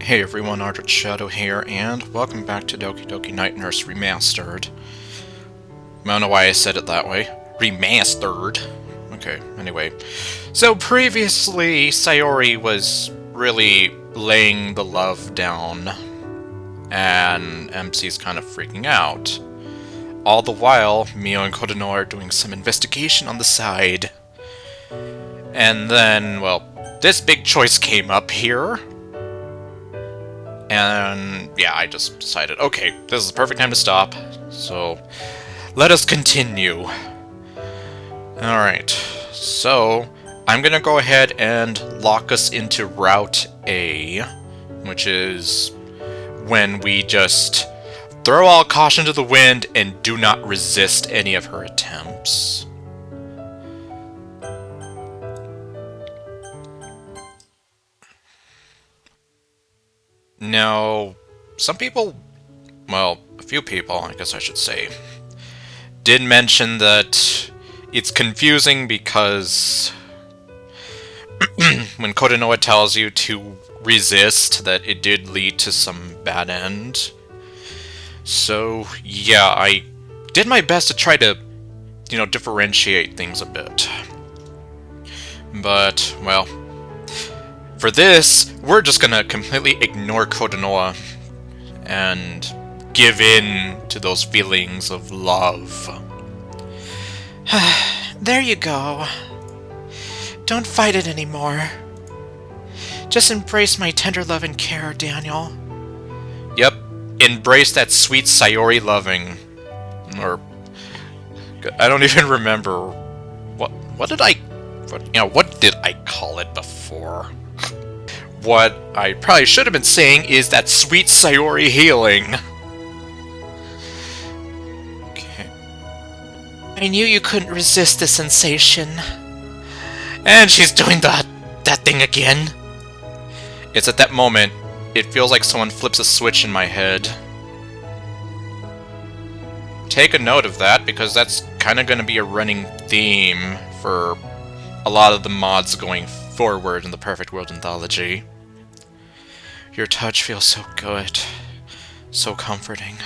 Hey everyone, ArdrethShadow here, and welcome back to Doki Night Nurse Remastered. I don't know why I said it that way. Remastered! Okay, anyway. So previously, Sayori was really laying the love down, and MC's kind of freaking out. All the while, Mio and Kotonoha are doing some investigation on the side. And then, well, this big choice came up here. And yeah, I just decided, okay, this is the perfect time to stop. So, let us continue. Alright, so I'm gonna go ahead and lock us into Route A, which is when we just throw all caution to the wind and do not resist any of her attempts. Now, some people, well, a few people, I guess I should say, did mention that it's confusing because when Kotonoha tells you to resist, that it did lead to some bad end. So, yeah, I did my best to try to, differentiate things a bit. But, well, for this, we're just gonna completely ignore Kotonoha and give in to those feelings of love. There you go. Don't fight it anymore. Just embrace my tender love and care, Daniel. Yep, embrace that sweet Sayori loving. Or, I don't even remember what did I call it before? What I probably should have been saying is that sweet Sayori healing. Okay. I knew you couldn't resist the sensation. And she's doing that thing again. It's at that moment, it feels like someone flips a switch in my head. Take a note of that, because that's kind of going to be a running theme for a lot of the mods going forward in the Perfect World Anthology. Your touch feels so good. So comforting.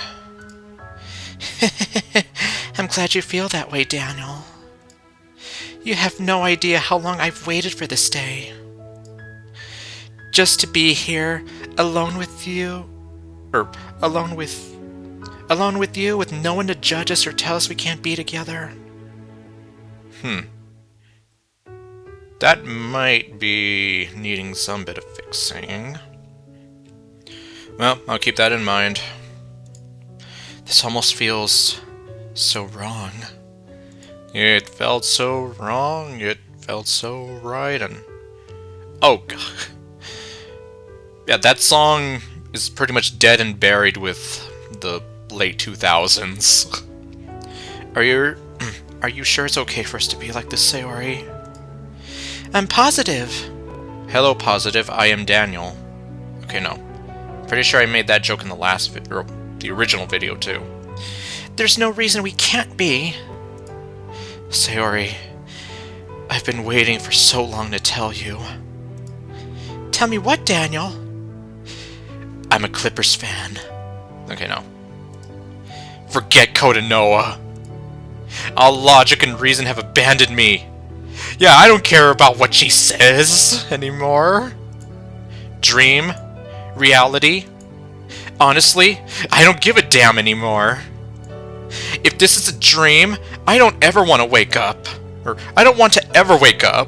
I'm glad you feel that way, Daniel. You have no idea how long I've waited for this day. Just to be here, alone with you, alone with you, with no one to judge us or tell us we can't be together. That might be needing some bit of fixing. Well, I'll keep that in mind. This almost feels so wrong. It felt so wrong, it felt so right, and... oh, God. Yeah, that song is pretty much dead and buried with the late 2000s. Are you sure it's okay for us to be like this, Sayori? I'm positive. Hello, Positive. I am Daniel. Okay, no. Pretty sure I made that joke in the last video, the original video, too. There's no reason we can't be. Sayori, I've been waiting for so long to tell you. Tell me what, Daniel? I'm a Clippers fan. Okay, no. Forget Kotonoha. All logic and reason have abandoned me. Yeah, I don't care about what she says anymore. Dream? Reality? Honestly, I don't give a damn anymore. If this is a dream, I don't ever want to wake up. Or, I don't want to ever wake up.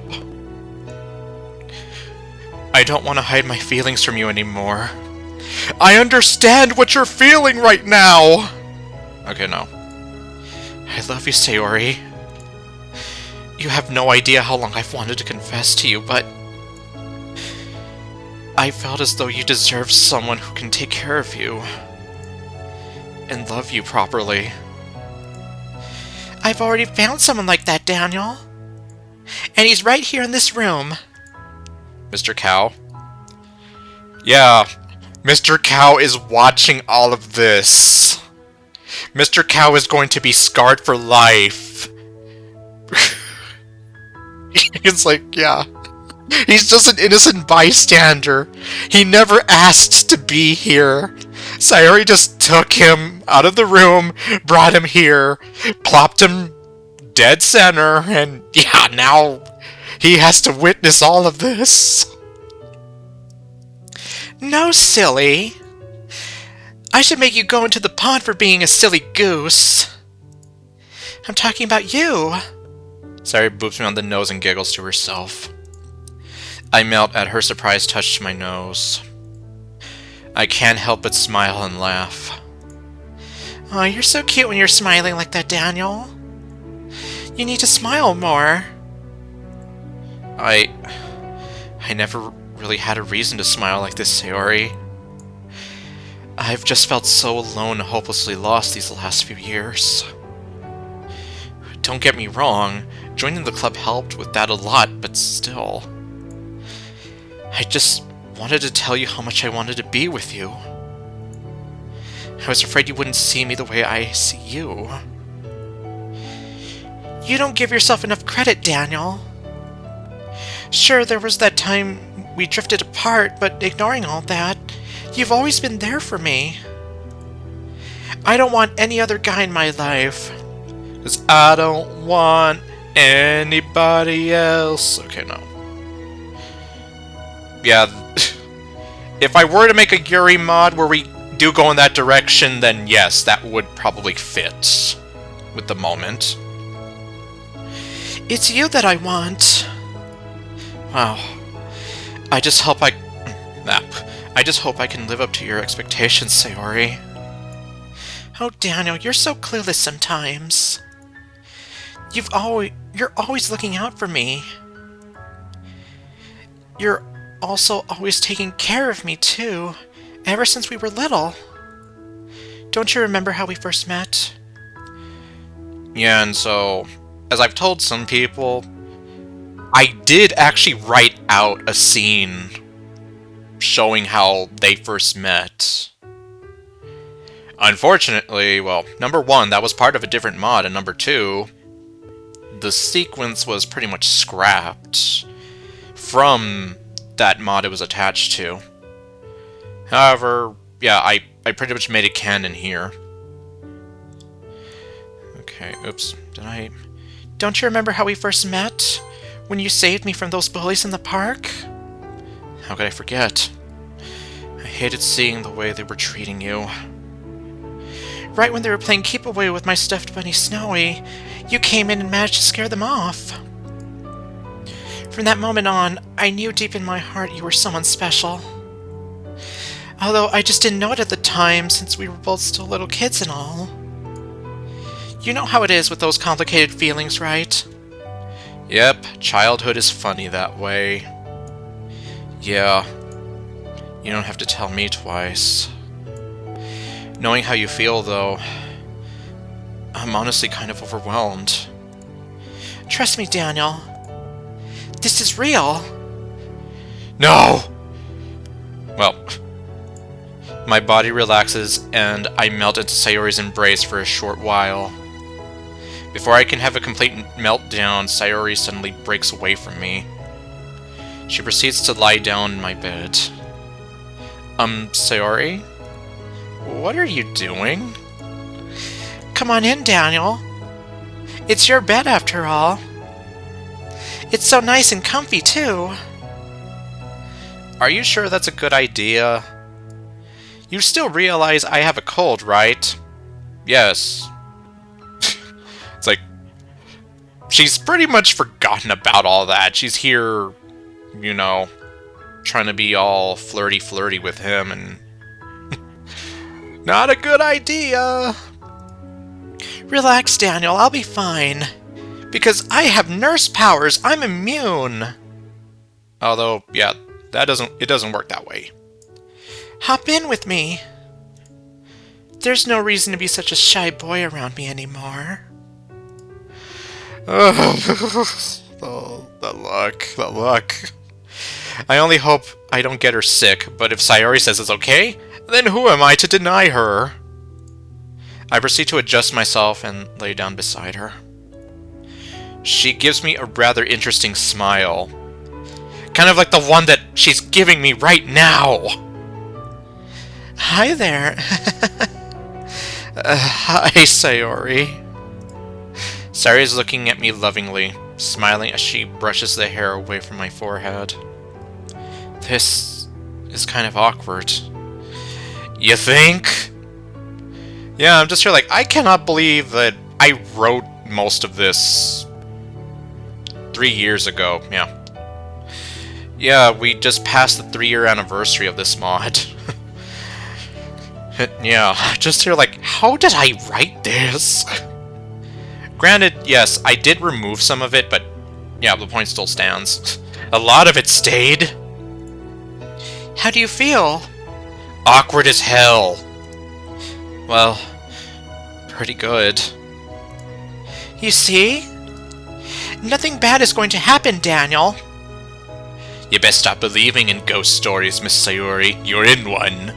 I don't want to hide my feelings from you anymore. I understand what you're feeling right now! Okay, no. I love you, Sayori. You have no idea how long I've wanted to confess to you, but... I felt as though you deserved someone who can take care of you. And love you properly. I've already found someone like that, Daniel. And he's right here in this room. Mr. Cow? Yeah, Mr. Cow is watching all of this. Mr. Cow is going to be scarred for life. It's like, yeah. He's just an innocent bystander. He never asked to be here. Sayori just took him out of the room, brought him here, plopped him dead center, and yeah, now he has to witness all of this. No, silly. I should make you go into the pond for being a silly goose. I'm talking about you. Sayori boops me on the nose and giggles to herself. I melt at her surprised touch to my nose. I can't help but smile and laugh. Oh, you're so cute when you're smiling like that, Daniel. You need to smile more. I never really had a reason to smile like this, Sayori. I've just felt so alone and hopelessly lost these last few years. Don't get me wrong, joining the club helped with that a lot, but still. I just wanted to tell you how much I wanted to be with you. I was afraid you wouldn't see me the way I see you. You don't give yourself enough credit, Daniel. Sure, there was that time we drifted apart, but ignoring all that, you've always been there for me. I don't want any other guy in my life. 'Cause I don't want anybody else. Okay, no. Yeah, if I were to make a Yuri mod where we do go in that direction, then yes, that would probably fit with the moment. It's you that I want. Wow. I just hope I can live up to your expectations, Sayori. Oh, Daniel, you're so clueless sometimes. You're always looking out for me. You're also always taking care of me, too, ever since we were little. Don't you remember how we first met? Yeah, and so, as I've told some people, I did actually write out a scene showing how they first met. Unfortunately, well, number one, that was part of a different mod, and number two, the sequence was pretty much scrapped from that mod it was attached to. However, yeah, I pretty much made it canon here. Okay, oops, did I... Don't you remember how we first met? When you saved me from those bullies in the park? How could I forget? I hated seeing the way they were treating you. Right when they were playing keep away with my stuffed bunny Snowy, you came in and managed to scare them off. From that moment on, I knew deep in my heart you were someone special. Although I just didn't know it at the time, since we were both still little kids and all. You know how it is with those complicated feelings, right? Yep, childhood is funny that way. Yeah, you don't have to tell me twice. Knowing how you feel, though, I'm honestly kind of overwhelmed. Trust me, Daniel. This is real. No! Well, my body relaxes and I melt into Sayori's embrace for a short while. Before I can have a complete meltdown, Sayori suddenly breaks away from me. She proceeds to lie down in my bed. Sayori? What are you doing? Come on in, Daniel. It's your bed, after all. It's so nice and comfy, too. Are you sure that's a good idea? You still realize I have a cold, right? Yes. It's like, she's pretty much forgotten about all that. She's here, you know, trying to be all flirty with him, and not a good idea. Relax, Daniel, I'll be fine. Because I have nurse powers, I'm immune. Although, yeah, it doesn't work that way. Hop in with me. There's no reason to be such a shy boy around me anymore. Oh, the luck. I only hope I don't get her sick, but if Sayori says it's okay, then who am I to deny her? I proceed to adjust myself and lay down beside her. She gives me a rather interesting smile. Kind of like the one that she's giving me right now. Hi there. Hi, Sayori. Sayori's looking at me lovingly, smiling as she brushes the hair away from my forehead. This is kind of awkward. You think? Yeah, I'm just here like, I cannot believe that I wrote most of this 3 years ago. Yeah, we just passed the 3-year anniversary of this mod. Yeah, just here like, how did I write this? Granted, yes, I did remove some of it, but yeah, the point still stands. A lot of it stayed. How do you feel? Awkward as hell. Well, pretty good. You see? Nothing bad is going to happen, Daniel. You best stop believing in ghost stories, Miss Sayori. You're in one.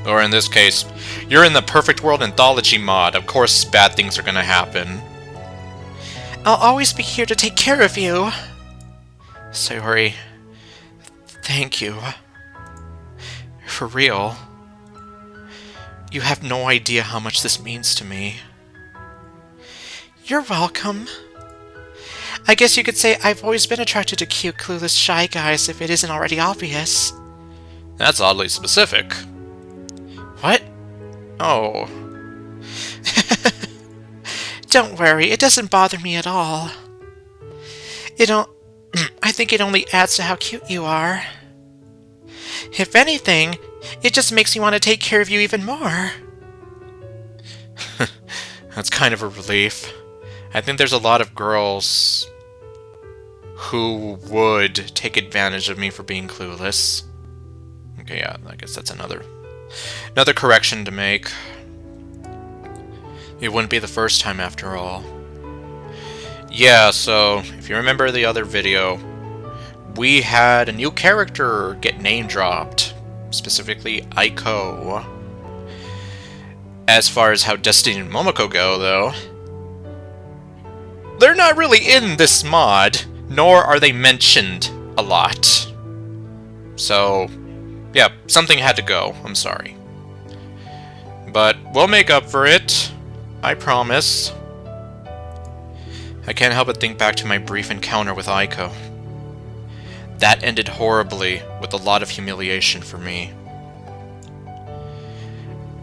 Or in this case, you're in the Perfect World Anthology mod. Of course bad things are gonna happen. I'll always be here to take care of you. Sayori, thank you. For real. You have no idea how much this means to me. You're welcome. I guess you could say I've always been attracted to cute, clueless, shy guys if it isn't already obvious. That's oddly specific. What? Oh. Don't worry, it doesn't bother me at all. I think it only adds to how cute you are. If anything, it just makes me want to take care of you even more. That's kind of a relief. I think there's a lot of girls who would take advantage of me for being clueless. Okay, yeah, I guess that's another correction to make. It wouldn't be the first time after all. Yeah, so if you remember the other video, we had a new character get name dropped, specifically Aiko. As far as how Destiny and Momoko go, though, they're not really in this mod, nor are they mentioned a lot. So, yeah, something had to go, I'm sorry. But we'll make up for it, I promise. I can't help but think back to my brief encounter with Aiko. That ended horribly, with a lot of humiliation for me.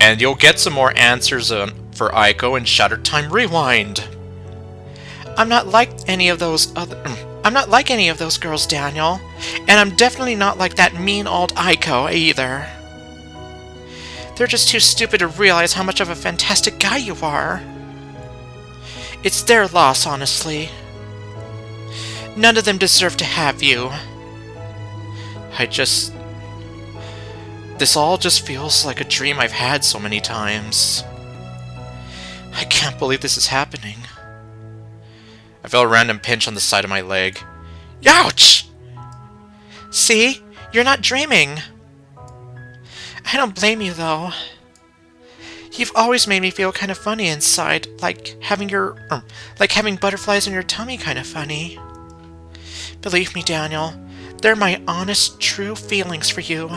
And you'll get some more answers for Aiko in Shattered Time Rewind. I'm not like any of those girls, Daniel. And I'm definitely not like that mean old Aiko either. They're just too stupid to realize how much of a fantastic guy you are. It's their loss, honestly. None of them deserve to have you. This all just feels like a dream I've had so many times. I can't believe this is happening. I felt a random pinch on the side of my leg. Ouch! See? You're not dreaming. I don't blame you, though. You've always made me feel kind of funny inside, like having butterflies in your tummy kind of funny. Believe me, Daniel, they're my honest, true feelings for you.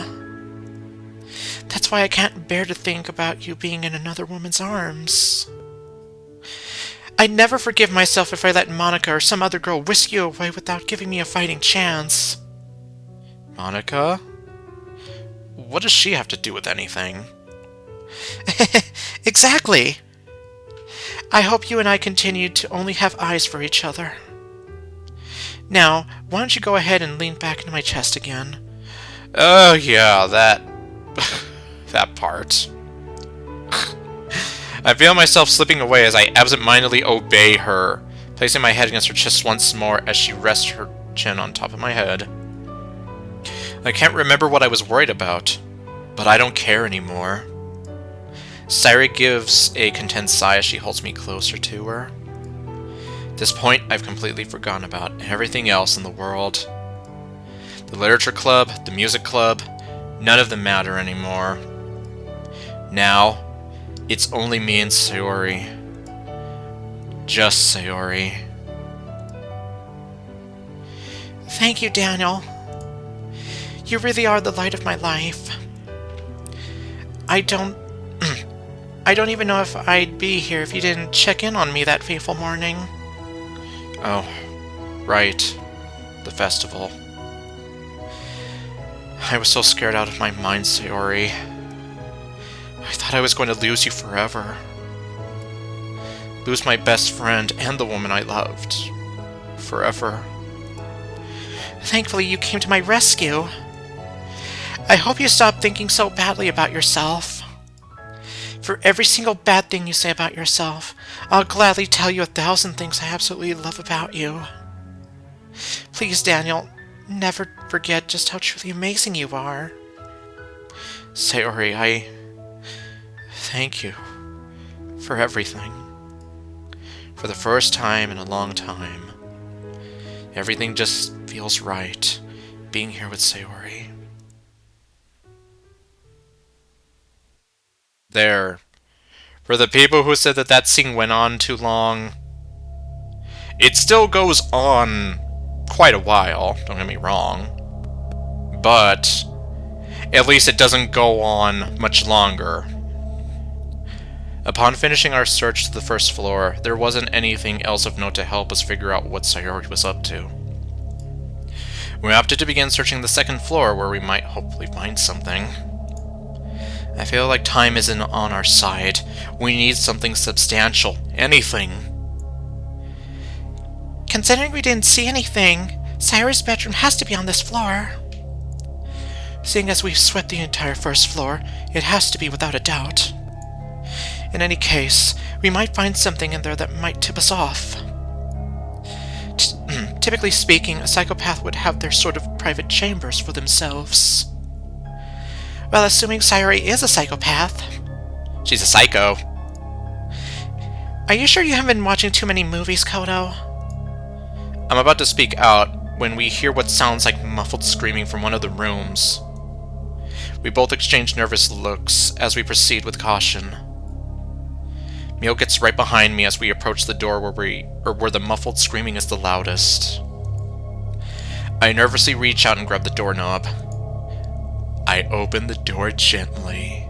That's why I can't bear to think about you being in another woman's arms. I'd never forgive myself if I let Monica or some other girl whisk you away without giving me a fighting chance. Monica? What does she have to do with anything? Exactly! I hope you and I continue to only have eyes for each other. Now, why don't you go ahead and lean back into my chest again? Oh, yeah, that part. I feel myself slipping away as I absent-mindedly obey her, placing my head against her chest once more as she rests her chin on top of my head. I can't remember what I was worried about, but I don't care anymore. Sayori gives a content sigh as she holds me closer to her. At this point, I've completely forgotten about everything else in the world. The literature club, the music club, none of them matter anymore. Now, it's only me and Sayori. Just Sayori. Thank you, Daniel. You really are the light of my life. I don't even know if I'd be here if you didn't check in on me that fateful morning. Oh, right. The festival. I was so scared out of my mind, Sayori. I thought I was going to lose you forever. Lose my best friend and the woman I loved. Forever. Thankfully, you came to my rescue. I hope you stop thinking so badly about yourself. For every single bad thing you say about yourself, I'll gladly tell you 1,000 things I absolutely love about you. Please, Daniel, never forget just how truly amazing you are. Sayori, I thank you for everything. For the first time in a long time, everything just feels right being here with Sayori. There. For the people who said that that scene went on too long, it still goes on quite a while, don't get me wrong. But at least it doesn't go on much longer. Upon finishing our search to the first floor, there wasn't anything else of note to help us figure out what Sayori was up to. We opted to begin searching the second floor, where we might hopefully find something. I feel like time isn't on our side. We need something substantial. Anything. Considering we didn't see anything, Sayori's bedroom has to be on this floor. Seeing as we've swept the entire first floor, it has to be without a doubt. In any case, we might find something in there that might tip us off. Typically speaking, a psychopath would have their sort of private chambers for themselves. Well, assuming Sayori is a psychopath. She's a psycho. Are you sure you haven't been watching too many movies, Koto? I'm about to speak out when we hear what sounds like muffled screaming from one of the rooms. We both exchange nervous looks as we proceed with caution. Mio gets right behind me as we approach the door where the muffled screaming is the loudest. I nervously reach out and grab the doorknob. I open the door gently.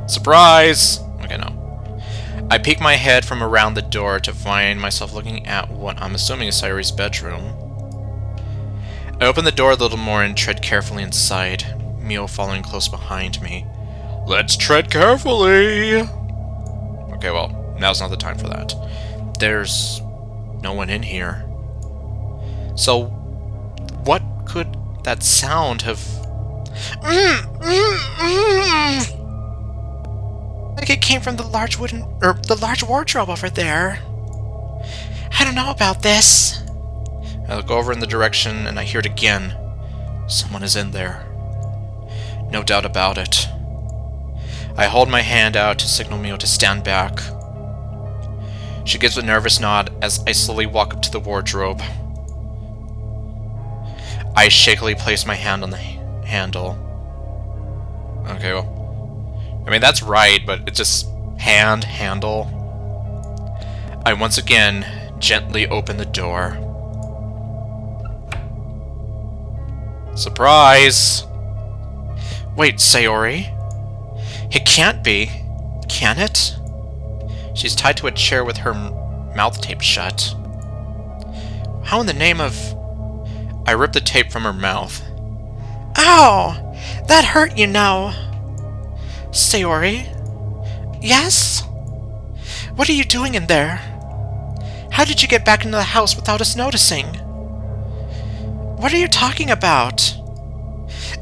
Surprise! Okay, no. I peek my head from around the door to find myself looking at what I'm assuming is Sayori's bedroom. I open the door a little more and tread carefully inside, Mio following close behind me. Let's tread carefully! Okay, well, now's not the time for that. There's no one in here. So, what could that sound have... Like it came from the large wardrobe over there. I don't know about this. I look over in the direction and I hear it again. Someone is in there. No doubt about it. I hold my hand out to signal Mio to stand back. She gives a nervous nod as I slowly walk up to the wardrobe. I shakily place my hand on the handle. Okay, well... I mean, that's right, but it's just handle. I once again gently open the door. Surprise! Wait, Sayori? It can't be. Can it? She's tied to a chair with her mouth taped shut. How in the name of... I rip the tape from her mouth. Ow! That hurt, you know. Sayori? Yes? What are you doing in there? How did you get back into the house without us noticing? What are you talking about?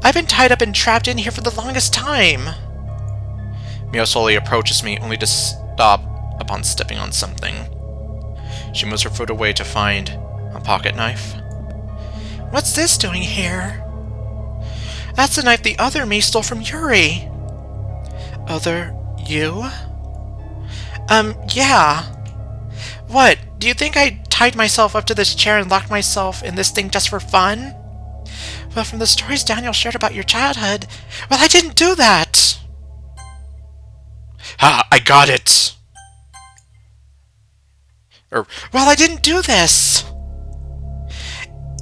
I've been tied up and trapped in here for the longest time. Mio slowly approaches me, only to stop upon stepping on something. She moves her foot away to find a pocket knife. What's this doing here? That's the knife the other me stole from Yuri. Other you? Yeah. What, do you think I tied myself up to this chair and locked myself in this thing just for fun? Well, from the stories Daniel shared about your childhood, well, I didn't do that! Ah, I got it! Well, I didn't do this!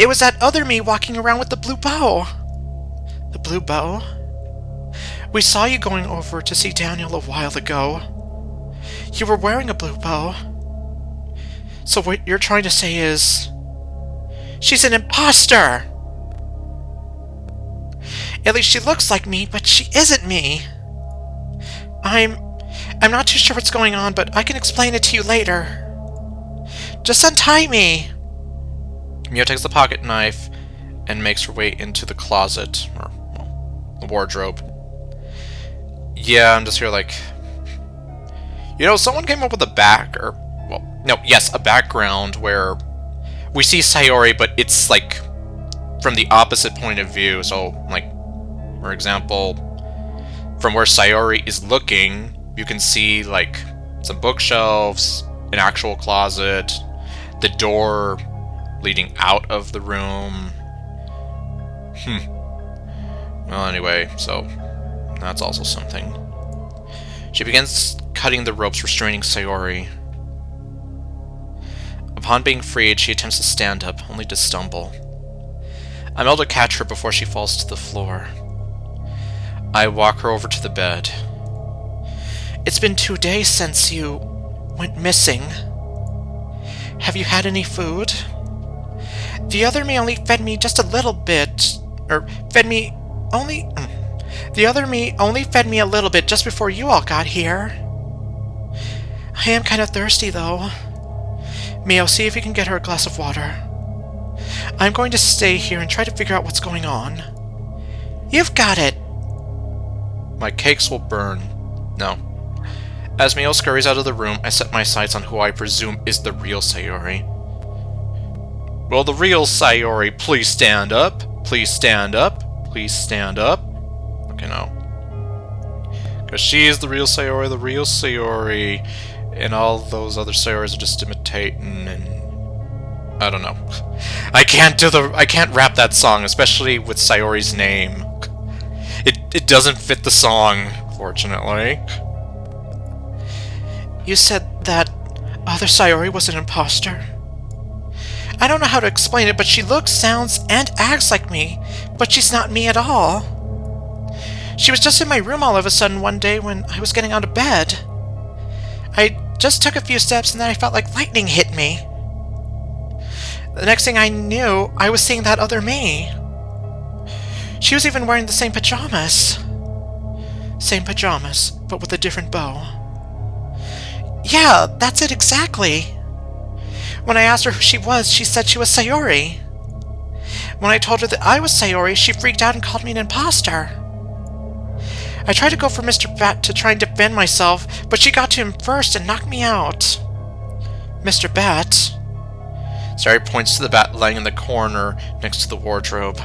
It was that other me walking around with the blue bow. The blue bow? We saw you going over to see Daniel a while ago. You were wearing a blue bow. So what you're trying to say is... she's an imposter! At least she looks like me, but she isn't me. I'm not too sure what's going on, but I can explain it to you later. Just untie me! Mio takes the pocket knife and makes her way into the closet, or, well, the wardrobe. Yeah, I'm just here like... You know, someone came up with a a background where we see Sayori, but it's, like, from the opposite point of view. So, like, for example, from where Sayori is looking, you can see, like, some bookshelves, an actual closet, the door leading out of the room. Well, anyway, so that's also something. She begins cutting the ropes restraining Sayori. Upon being freed, she attempts to stand up, only to stumble. I'm able to catch her before she falls to the floor. I walk her over to the bed. It's been 2 days since you went missing. Have you had any food? The other me only fed me just a little bit, The other me only fed me a little bit just before you all got here. I am kind of thirsty, though. Mio, see if you can get her a glass of water. I'm going to stay here and try to figure out what's going on. You've got it! My cakes will burn. No. As Mio scurries out of the room, I set my sights on who I presume is the real Sayori. Will the real Sayori please stand up? Please stand up? Please stand up? Okay, no. Because she is the real Sayori, and all those other Sayoris are just imitating, and... I don't know. I can't rap that song, especially with Sayori's name. It doesn't fit the song, fortunately. You said that other Sayori was an imposter? I don't know how to explain it, but she looks, sounds, and acts like me, but she's not me at all. She was just in my room all of a sudden one day when I was getting out of bed. I just took a few steps and then I felt like lightning hit me. The next thing I knew, I was seeing that other me. She was even wearing the same pajamas. Same pajamas, but with a different bow. Yeah, that's it exactly. When I asked her who she was, she said she was Sayori. When I told her that I was Sayori, she freaked out and called me an imposter. I tried to go for Mr. Bat to try and defend myself, but she got to him first and knocked me out. Mr. Bat? Sayori points to the bat lying in the corner next to the wardrobe.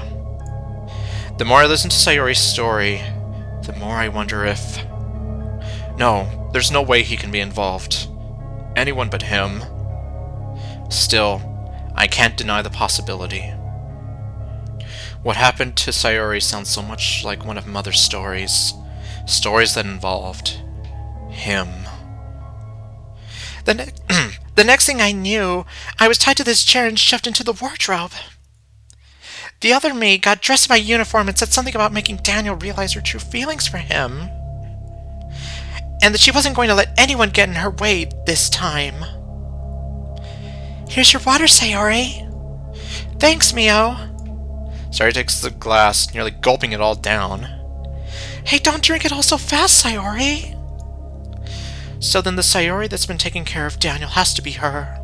The more I listen to Sayori's story, the more I wonder if... No, there's no way he can be involved. Anyone but him. Still, I can't deny the possibility. What happened to Sayori sounds so much like one of Mother's stories. Stories that involved... him. The next thing I knew, I was tied to this chair and shoved into the wardrobe. The other me got dressed in my uniform and said something about making Daniel realize her true feelings for him. And that she wasn't going to let anyone get in her way this time. Here's your water, Sayori. Thanks, Mio. Sayori takes the glass, nearly gulping it all down. Hey, don't drink it all so fast, Sayori. So then the Sayori that's been taking care of Daniel has to be her.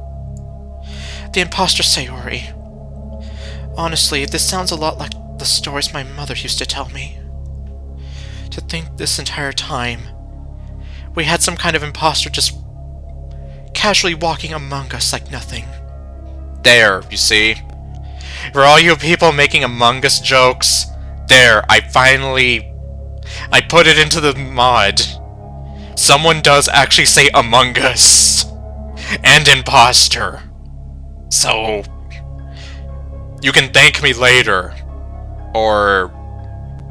The imposter Sayori. Honestly, this sounds a lot like the stories my mother used to tell me. To think this entire time, we had some kind of imposter just casually walking among us like nothing. There, you see? For all you people making Among Us jokes, there, I put it into the mod. Someone does actually say Among Us. And imposter. So... you can thank me later. Or...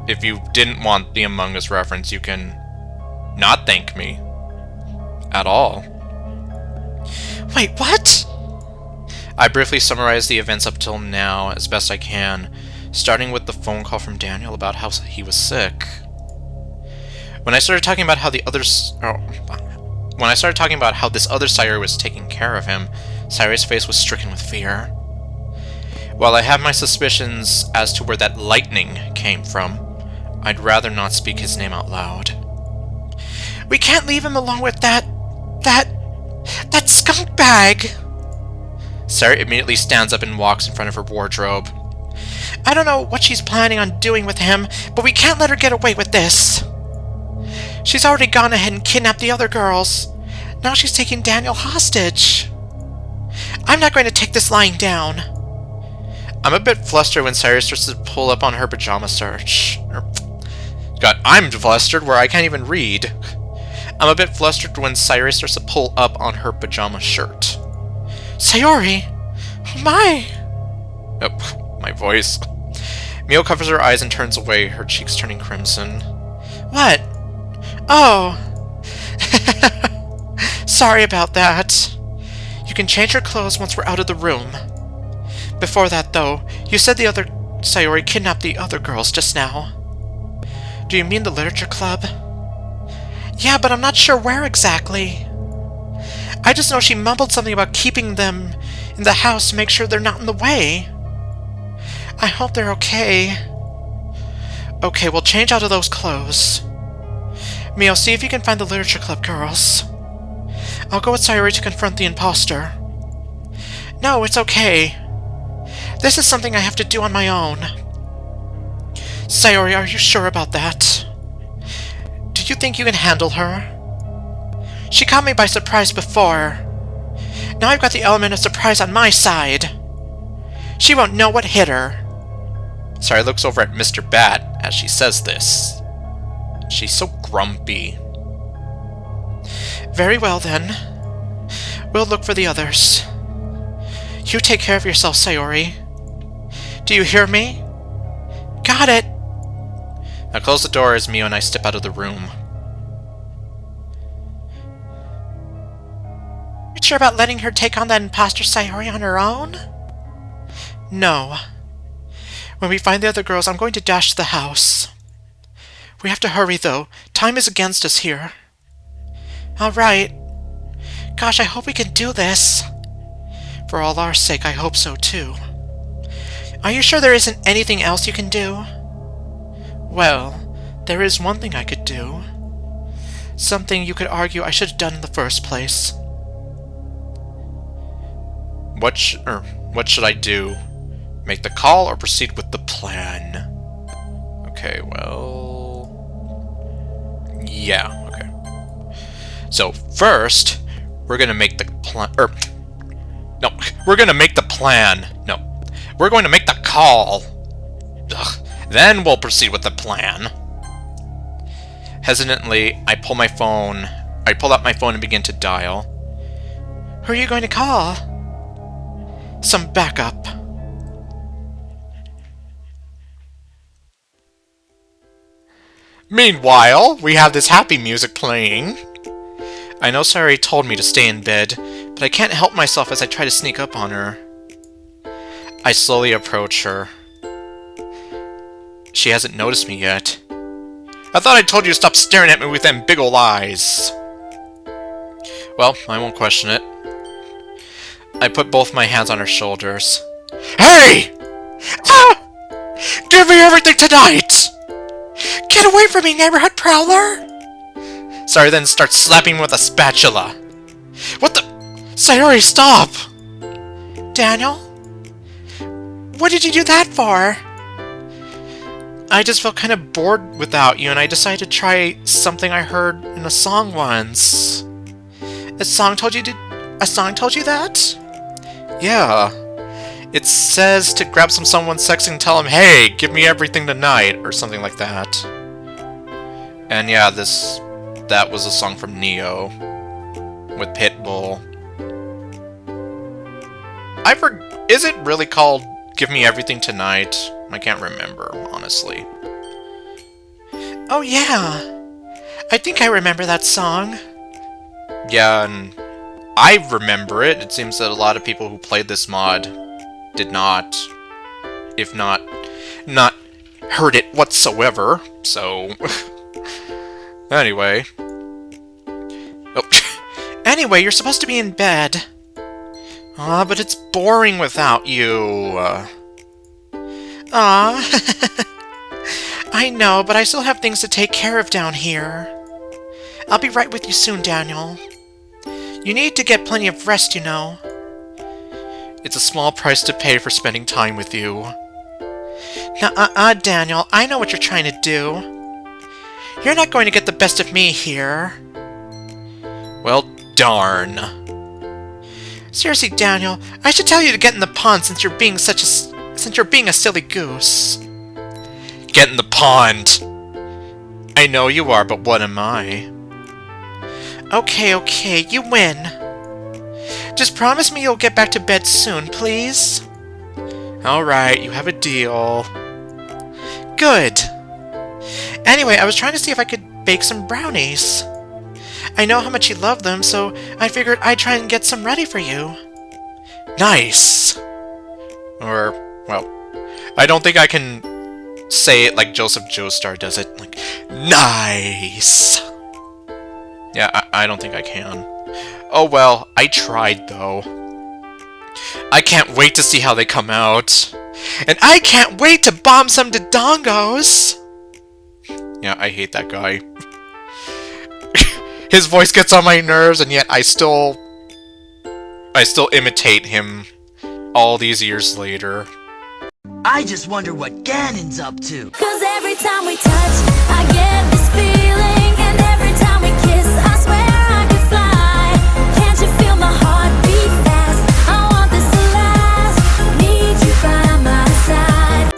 if you didn't want the Among Us reference, you can... not thank me. At all. Wait, what? I briefly summarized the events up till now as best I can, starting with the phone call from Daniel about how he was sick. When I started talking about how this other Sayori was taking care of him, Sayori's face was stricken with fear. While I have my suspicions as to where that lightning came from, I'd rather not speak his name out loud. We can't leave him alone with that skunk bag! Sayori immediately stands up and walks in front of her wardrobe. I don't know what she's planning on doing with him, but we can't let her get away with this. She's already gone ahead and kidnapped the other girls. Now she's taking Daniel hostage. I'm not going to take this lying down. I'm a bit flustered when Sayori starts to pull up on her pajama search. God, I'm flustered where I can't even read. I'm a bit flustered when Sayori starts to pull up on her pajama shirt. Sayori! Oh my! Oh, my voice. Mio covers her eyes and turns away, her cheeks turning crimson. What? Oh. Sorry about that. You can change your clothes once we're out of the room. Before that, though, you said the other Sayori kidnapped the other girls just now. Do you mean the literature club? Yeah, but I'm not sure where exactly. I just know she mumbled something about keeping them in the house to make sure they're not in the way. I hope they're okay. Okay, we'll change out of those clothes. Mio, see if you can find the literature club girls. I'll go with Sayori to confront the imposter. No, it's okay. This is something I have to do on my own. Sayori, are you sure about that? Do you think you can handle her? She caught me by surprise before. Now I've got the element of surprise on my side. She won't know what hit her. Sayori looks over at Mr. Bat as she says this. She's so grumpy. Very well, then. We'll look for the others. You take care of yourself, Sayori. Do you hear me? Got it! Now close the door as Mio and I step out of the room. You sure about letting her take on that imposter Sayori on her own? No. When we find the other girls, I'm going to dash to the house. We have to hurry, though. Time is against us here. Alright. Gosh, I hope we can do this. For all our sake, I hope so, too. Are you sure there isn't anything else you can do? Well, there is one thing I could do. Something you could argue I should have done in the first place. What should I do? Make the call or proceed with the plan? Okay, well... yeah, okay. So, first, we're gonna make the plan... no, we're gonna make the plan. No, we're going to make the call. Ugh. Then we'll proceed with the plan. Hesitantly, I pull out my phone and begin to dial. Who are you going to call? Some backup. Meanwhile, we have this happy music playing. I know Sayori told me to stay in bed, but I can't help myself as I try to sneak up on her. I slowly approach her. She hasn't noticed me yet. I thought I told you to stop staring at me with them big ol' eyes. Well, I won't question it. I put both my hands on her shoulders. Hey! Ah! Give me everything tonight! Get away from me, neighborhood prowler! Sayori then starts slapping me with a spatula. What the? Sayori, stop! Daniel? What did you do that for? I just felt kind of bored without you, and I decided to try something I heard in a song once. A song told you that? Yeah. It says to grab someone sexy and tell him, hey, give me everything tonight, or something like that. And yeah, that was a song from Neo with Pitbull. Is it really called Give Me Everything Tonight? I can't remember, honestly. Oh yeah! I think I remember that song. Yeah, and I remember it. It seems that a lot of people who played this mod did not, if not heard it whatsoever. So, anyway. Oh. Anyway, you're supposed to be in bed. Ah, but it's boring without you. I know, but I still have things to take care of down here. I'll be right with you soon, Daniel. You need to get plenty of rest, you know. It's a small price to pay for spending time with you. Nuh-uh, Daniel. I know what you're trying to do. You're not going to get the best of me here. Well, darn. Seriously, Daniel, I should tell you to get in the pond since you're being a silly goose. Get in the pond! I know you are, but what am I? Okay, you win. Just promise me you'll get back to bed soon, please? Alright, you have a deal. Good. Anyway, I was trying to see if I could bake some brownies. I know how much you love them, so I figured I'd try and get some ready for you. Nice! Or, well, I don't think I can say it like Joseph Joestar does it. Like, nice! Yeah, I don't think I can. Oh well, I tried though. I can't wait to see how they come out. And I can't wait to bomb some Dodongos! Yeah, I hate that guy. His voice gets on my nerves, and yet I still imitate him all these years later. I just wonder what Ganon's up to. 'Cause every time we touch, I get this feeling. And every time we kiss, I swear I could fly. Can't you feel my heart beat fast? I want this to last. Need you by my side.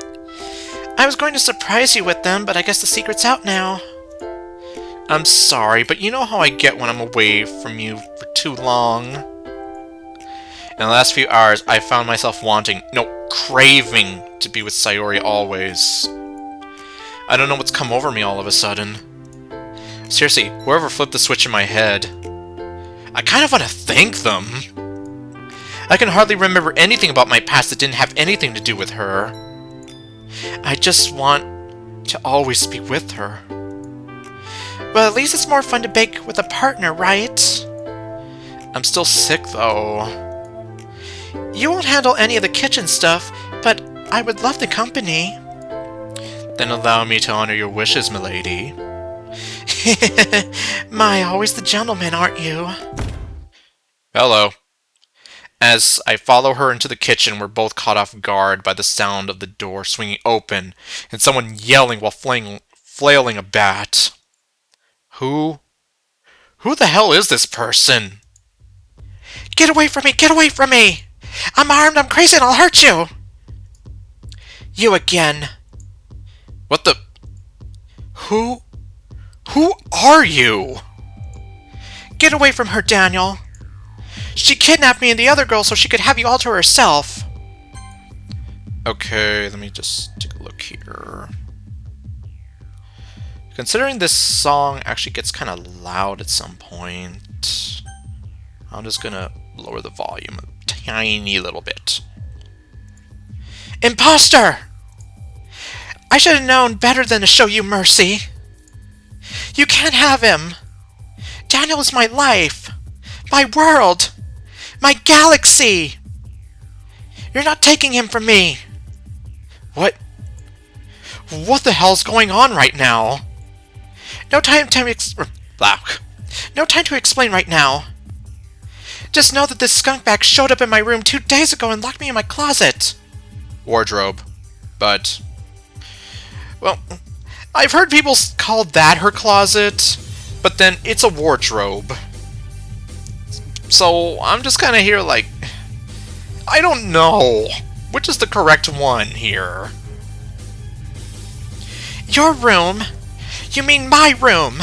I was going to surprise you with them, but I guess the secret's out now. I'm sorry, but you know how I get when I'm away from you for too long. In the last few hours, I found myself wanting, no, craving to be with Sayori always. I don't know what's come over me all of a sudden. Seriously, whoever flipped the switch in my head, I kind of want to thank them. I can hardly remember anything about my past that didn't have anything to do with her. I just want to always be with her. Well, at least it's more fun to bake with a partner, right? I'm still sick, though. You won't handle any of the kitchen stuff, but I would love the company. Then allow me to honor your wishes, milady. My, always the gentleman, aren't you? Hello. As I follow her into the kitchen, we're both caught off guard by the sound of the door swinging open and someone yelling while flailing a bat. Who the hell is this person? Get away from me! Get away from me! I'm armed, I'm crazy, and I'll hurt you! You again. What the... Who are you? Get away from her, Daniel. She kidnapped me and the other girl so she could have you all to herself. Okay, let me just take a look here. Considering this song actually gets kind of loud at some point, I'm just gonna lower the volume a tiny little bit. Imposter! I should have known better than to show you mercy. You can't have him. Daniel is my life, my world, my galaxy. You're not taking him from me. What the hell's going on right now? No time to explain right now. Just know that this skunkbag showed up in my room 2 days ago and locked me in my closet. Wardrobe. But... well, I've heard people call that her closet, but then it's a wardrobe. So I'm just kind of here like... I don't know. Which is the correct one here? Your room? You mean my room?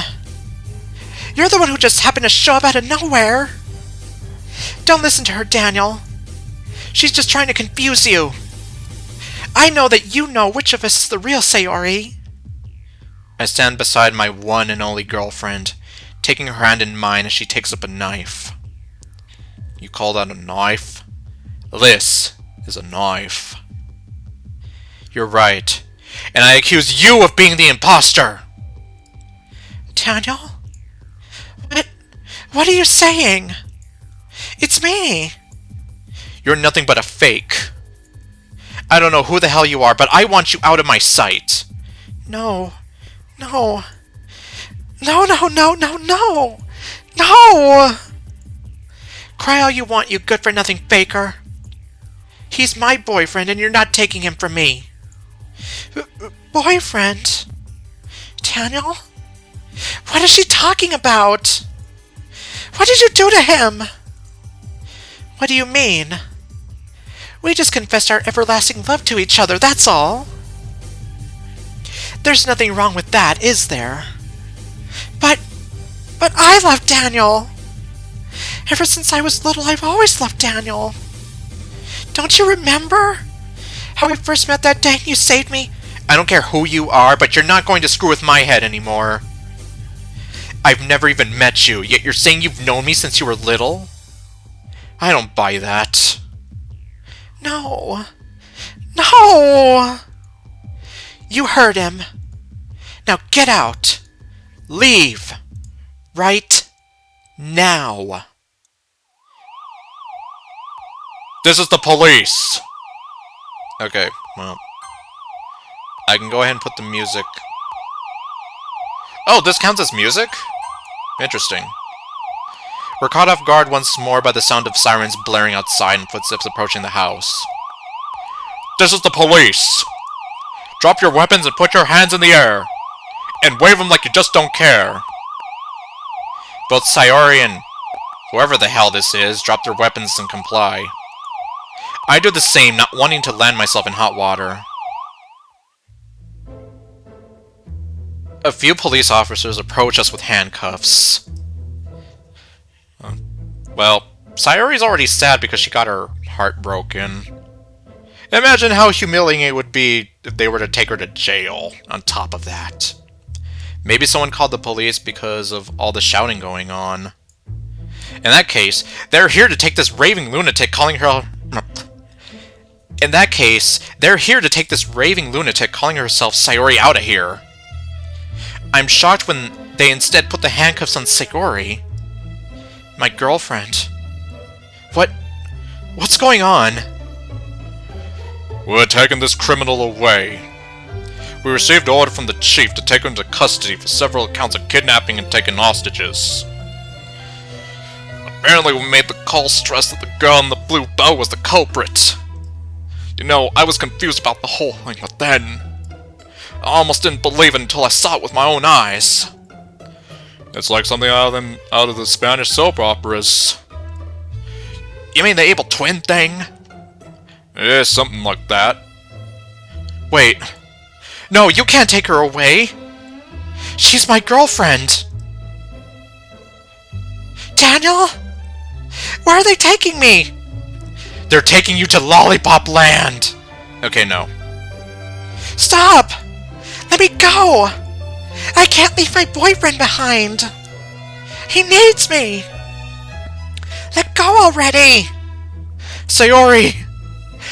You're the one who just happened to show up out of nowhere. Don't listen to her, Daniel. She's just trying to confuse you. I know that you know which of us is the real Sayori. I stand beside my one and only girlfriend, taking her hand in mine as she takes up a knife. You call that a knife? This is a knife. You're right. And I accuse you of being the imposter! Daniel? What are you saying? It's me! You're nothing but a fake. I don't know who the hell you are, but I want you out of my sight. No. No. No, no, no, no, no! No! Cry all you want, you good-for-nothing faker. He's my boyfriend, and you're not taking him from me. Boyfriend? Daniel? What is she talking about? What did you do to him? What do you mean? We just confessed our everlasting love to each other, that's all. There's nothing wrong with that, is there? But I love Daniel. Ever since I was little, I've always loved Daniel. Don't you remember how we first met that day and you saved me? I don't care who you are, but you're not going to screw with my head anymore. I've never even met you, yet you're saying you've known me since you were little? I don't buy that. No. No! You heard him. Now get out. Leave. Right now. This is the police! Okay, well. I can go ahead and put the music. Oh, this counts as music? Interesting. We're caught off guard once more by the sound of sirens blaring outside and footsteps approaching the house. This is the police! Drop your weapons and put your hands in the air! And wave them like you just don't care! Both Sayori and whoever the hell this is drop their weapons and comply. I do the same, not wanting to land myself in hot water. A few police officers approach us with handcuffs. Well, Sayori's already sad because she got her heart broken. Imagine how humiliating it would be if they were to take her to jail on top of that. Maybe someone called the police because of all the shouting going on. In that case, they're here to take this raving lunatic calling herself Sayori out of here. I'm shocked when they instead put the handcuffs on Sayori. My girlfriend. What's going on? We're taking this criminal away. We received order from the chief to take him into custody for several counts of kidnapping and taking hostages. Apparently we made the call stress that the girl in the blue bow was the culprit. You know, I was confused about the whole thing, but then I almost didn't believe it until I saw it with my own eyes. It's like something out of the Spanish soap operas. You mean the evil twin thing? Yeah, something like that. Wait. No, you can't take her away! She's my girlfriend! Daniel? Where are they taking me? They're taking you to Lollipop Land! Okay, no. Stop! Let me go! I can't leave my boyfriend behind! He needs me! Let go already! Sayori!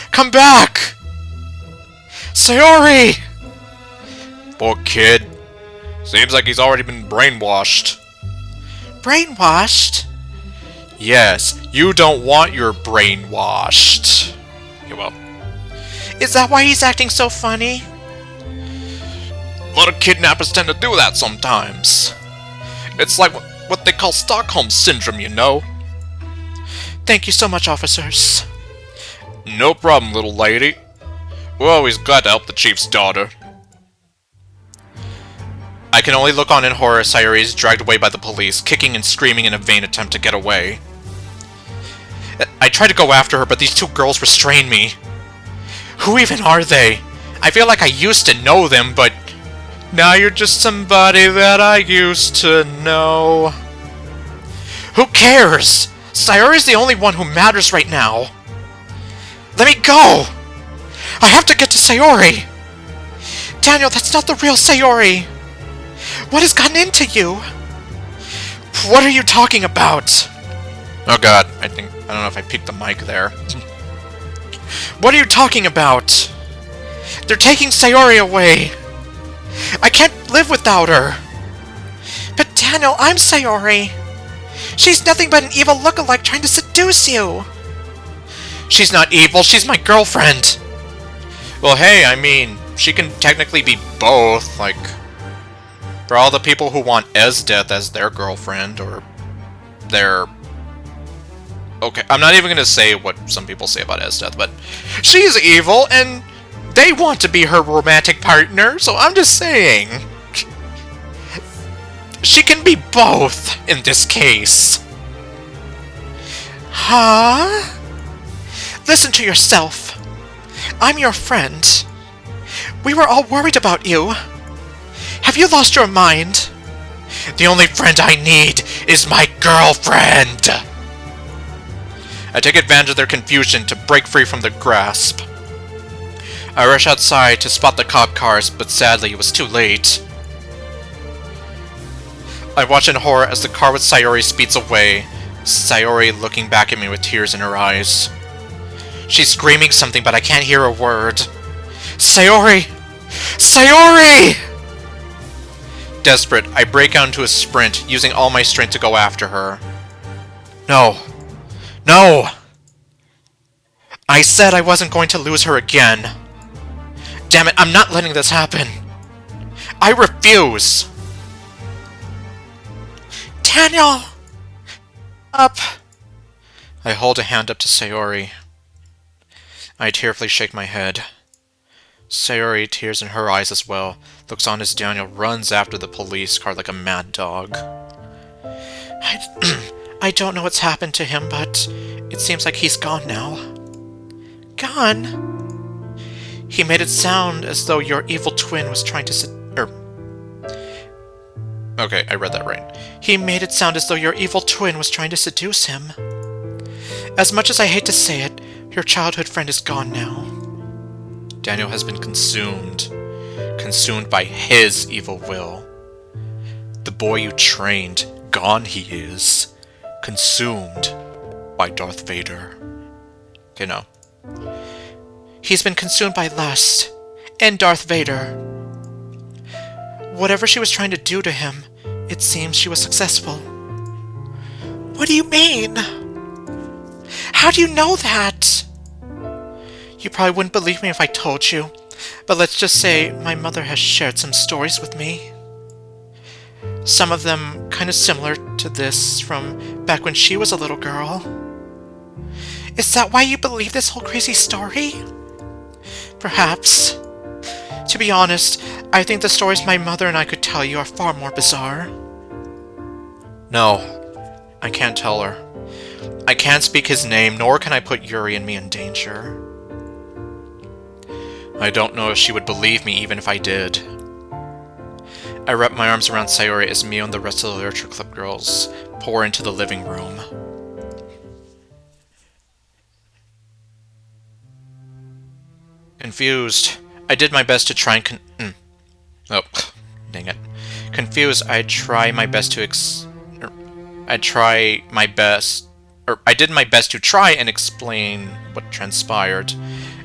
Come back! Sayori! Poor kid. Seems like he's already been brainwashed. Brainwashed? Yes, you don't want your brainwashed. Okay, well. Is that why he's acting so funny? A lot of kidnappers tend to do that sometimes. It's like what they call Stockholm Syndrome, you know. Thank you so much, officers. No problem, little lady. We're always glad to help the chief's daughter. I can only look on in horror as Sayori is dragged away by the police, kicking and screaming in a vain attempt to get away. I try to go after her, but these two girls restrain me. Who even are they? I feel like I used to know them, but now you're just somebody that I used to know. Who cares? Sayori's the only one who matters right now. Let me go! I have to get to Sayori! Daniel, that's not the real Sayori! What has gotten into you? What are you talking about? Oh god, I don't know if I peeked the mic there. What are you talking about? They're taking Sayori away! I can't live without her! But Daniel, I'm Sayori! She's nothing but an evil look-alike trying to seduce you! She's not evil, she's my girlfriend! Well, hey, I mean, she can technically be both, like... For all the people who want Esdeath as their girlfriend, or their... Okay, I'm not even gonna say what some people say about Esdeath, but she's evil, and they want to be her romantic partner, so I'm just saying... She can be both, in this case. Huh? Listen to yourself. I'm your friend. We were all worried about you. Have you lost your mind? The only friend I need is my girlfriend! I take advantage of their confusion to break free from their grasp. I rush outside to spot the cop cars, but sadly it was too late. I watch in horror as the car with Sayori speeds away, Sayori looking back at me with tears in her eyes. She's screaming something, but I can't hear a word. Sayori! Sayori! Desperate, I break out into a sprint, using all my strength to go after her. No. No! I said I wasn't going to lose her again. Damn it, I'm not letting this happen. I refuse! Daniel! Up! I hold a hand up to Sayori. I tearfully shake my head. Sayori, tears in her eyes as well, looks on as Daniel runs after the police car like a mad dog. I don't know what's happened to him, but it seems like he's gone now. Gone? He made it sound as though your evil twin was trying to Okay, I read that right. He made it sound as though your evil twin was trying to seduce him. As much as I hate to say it, your childhood friend is gone now. Daniel has been consumed. Consumed by his evil will. The boy you trained, gone he is. Consumed by Darth Vader. Okay, no. He's been consumed by lust and Darth Vader. Whatever she was trying to do to him, it seems she was successful. What do you mean? How do you know that? You probably wouldn't believe me if I told you, but let's just say my mother has shared some stories with me. Some of them kind of similar to this from back when she was a little girl. Is that why you believe this whole crazy story? Perhaps. To be honest, I think the stories my mother and I could tell you are far more bizarre. No, I can't tell her. I can't speak his name, nor can I put Yuri and me in danger. I don't know if she would believe me even if I did. I wrap my arms around Sayori as me and the rest of the Literature Club girls pour into the living room. Confused, I did my best to try and oh, dang it. Confused, I did my best to try and explain what transpired,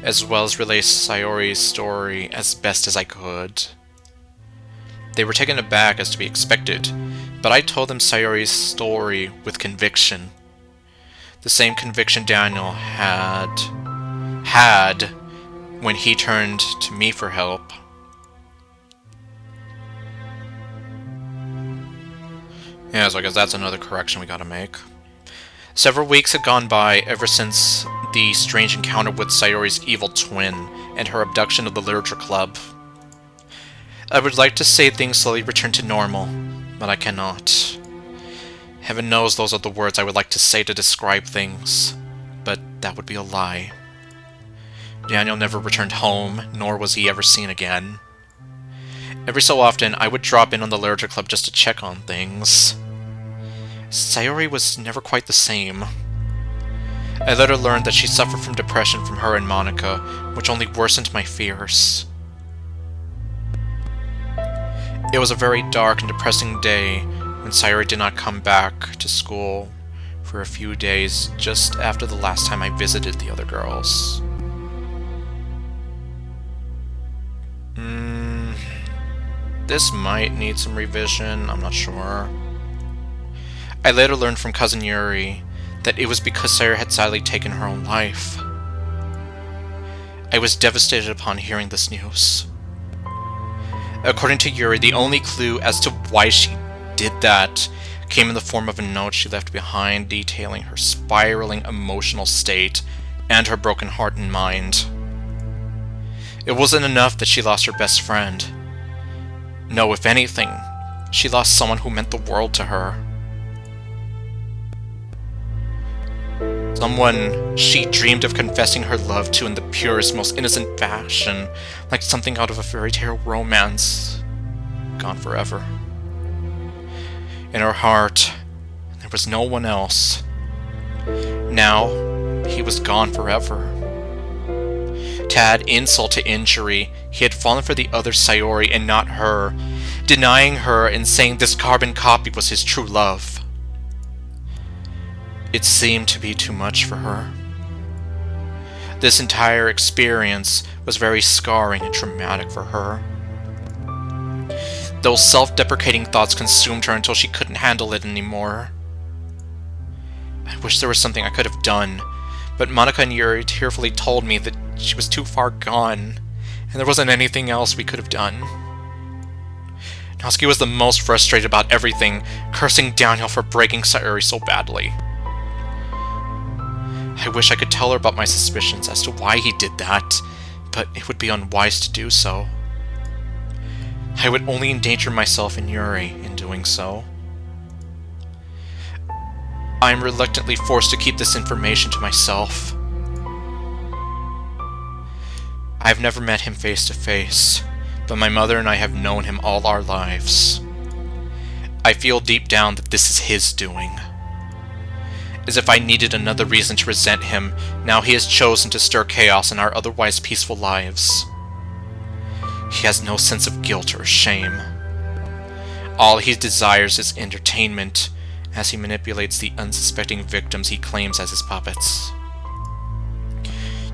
as well as relay Sayori's story as best as I could. They were taken aback as to be expected, but I told them Sayori's story with conviction. The same conviction Daniel had when he turned to me for help. Yeah, so I guess that's another correction we gotta make. Several weeks had gone by ever since the strange encounter with Sayori's evil twin and her abduction of the Literature Club. I would like to say things slowly returned to normal, but I cannot. Heaven knows those are the words I would like to say to describe things, but that would be a lie. Daniel never returned home, nor was he ever seen again. Every so often, I would drop in on the Literature Club just to check on things. Sayori was never quite the same. I later learned that she suffered from depression from her and Monica, which only worsened my fears. It was a very dark and depressing day when Sayori did not come back to school for for a few days just after the last time I visited the other girls. This might need some revision, I'm not sure. I later learned from Cousin Yuri that it was because Sayori had sadly taken her own life. I was devastated upon hearing this news. According to Yuri, the only clue as to why she did that came in the form of a note she left behind detailing her spiraling emotional state and her broken heart and mind. It wasn't enough that she lost her best friend. No, if anything, she lost someone who meant the world to her. Someone she dreamed of confessing her love to in the purest, most innocent fashion, like something out of a fairy tale romance. Gone forever. In her heart, there was no one else. Now, he was gone forever. To add insult to injury, he had fallen for the other Sayori and not her, denying her and saying this carbon copy was his true love. It seemed to be too much for her. This entire experience was very scarring and traumatic for her. Those self-deprecating thoughts consumed her until she couldn't handle it anymore. I wish there was something I could have done, but Monika and Yuri tearfully told me that she was too far gone, and there wasn't anything else we could have done. Natsuki was the most frustrated about everything, cursing Daniel for breaking Sayori so badly. I wish I could tell her about my suspicions as to why he did that, but it would be unwise to do so. I would only endanger myself and Yuri in doing so. I am reluctantly forced to keep this information to myself. I have never met him face to face, but my mother and I have known him all our lives. I feel deep down that this is his doing. As if I needed another reason to resent him, now he has chosen to stir chaos in our otherwise peaceful lives. He has no sense of guilt or shame. All he desires is entertainment, as he manipulates the unsuspecting victims he claims as his puppets.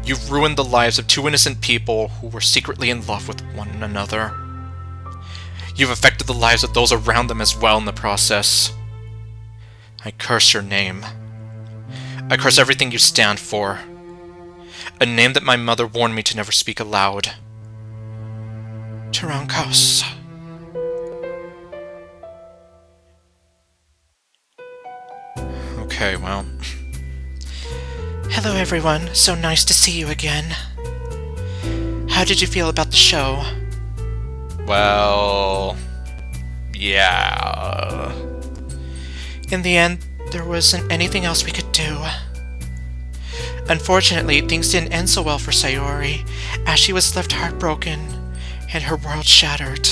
You've ruined the lives of two innocent people who were secretly in love with one another. You've affected the lives of those around them as well in the process. I curse your name. I curse everything you stand for. A name that my mother warned me to never speak aloud. Tyrankos. Okay, well... Hello everyone, so nice to see you again. How did you feel about the show? Well... yeah... In the end, there wasn't anything else we could do. Unfortunately, things didn't end so well for Sayori, as she was left heartbroken and her world shattered.